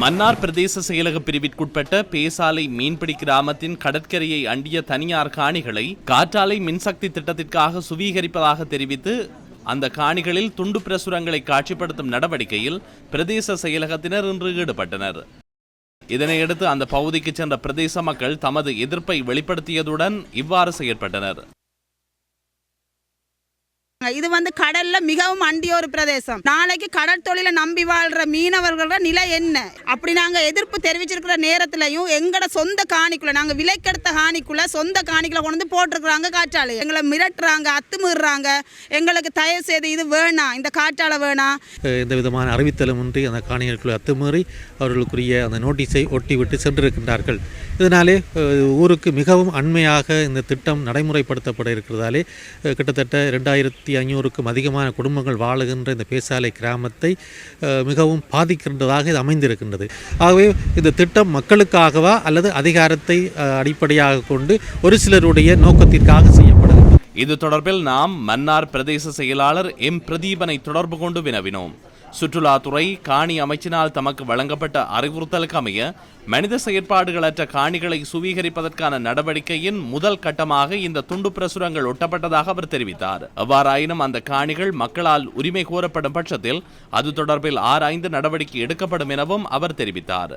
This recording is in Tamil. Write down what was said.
மன்னார் பிரதேச செயலக பிரிவிற்குட்பட்ட பேசாலை மீன்பிடி கிராமத்தின் கடற்கரையை அண்டிய தனியார் காணிகளை காற்றாலை மின்சக்தி திட்டத்திற்காக சுவீகரிப்பதாக தெரிவித்து அந்த காணிகளில் துண்டு பிரசுரங்களை காட்சிப்படுத்தும் நடவடிக்கையில் பிரதேச செயலகத்தினர் இன்று ஈடுபட்டனர். இதனையடுத்து அந்த பகுதிக்கு சென்ற பிரதேச மக்கள் தமது எதிர்ப்பை வெளிப்படுத்தியதுடன் இவ்வாறு செயற்பட்டனர். இது கடல்ல மிகவும் அண்டிய ஒரு பிரதேசம். நாளைக்கு கடல் தொழிலை நம்பி வாழ்ற மீனவர்களோட நிலை என்ன? அப்படி நாங்க எதிர்ப்பு தெரிவிச்சிருக்கிற நேரத்திலையும் எங்கட சொந்த காணிக்குள்ள நாங்க விலைக்கெடுத்த காணிக்குள்ள சொந்த காணிக்குள்ள கொண்டு வந்து போட்டிருக்கிறாங்க காற்றாலை. எங்களை மிரட்டுறாங்க, அத்துமீறாங்க. எங்களுக்கு தயவு செய்து இது வேணாம், இந்த காற்றாலை வேணாம். எந்த விதமான அறிவித்தலும் இன்றி அந்த காணிகளுக்குள்ள அத்துமீறி அவர்களுக்குரிய அந்த நோட்டீஸை ஒட்டிவிட்டு சென்றிருக்கின்றார்கள். இதனாலே ஊருக்கு மிகவும் அண்மையாக இந்த திட்டம் நடைமுறைப்படுத்தப்பட இருக்கிறதாலே கிட்டத்தட்ட 2500க்கும் அதிகமான குடும்பங்கள் வாழுகின்ற இந்த பேசாலை கிராமத்தை மிகவும் பாதிக்கின்றதாக இது அமைந்திருக்கின்றது. ஆகவே இந்த திட்டம் மக்களுக்காகவா அல்லது அதிகாரத்தை அடிப்படையாக கொண்டு ஒரு சிலருடைய நோக்கத்திற்காக செய்யப்படுகிறது? இது தொடர்பில் நாம் மன்னார் பிரதேச செயலாளர் எம் பிரதீபனை தொடர்பு கொண்டு வினவினோம். சுற்றுலாத்துறை காணி அமைச்சினால் தமக்கு வழங்கப்பட்ட அறிவுறுத்தலுக்கு அமைய மனித செயற்பாடுகளற்ற காணிகளை சுவீகரிப்பதற்கான நடவடிக்கையின் முதல் கட்டமாக இந்த துண்டு பிரசுரங்கள் ஒட்டப்பட்டதாக அவர் தெரிவித்தார். எவ்வாறாயினும் அந்த காணிகள் மக்களால் உரிமை கோரப்படும் பட்சத்தில் அது தொடர்பில் ஆராய்ந்து நடவடிக்கை எடுக்கப்படும் எனவும் அவர் தெரிவித்தார்.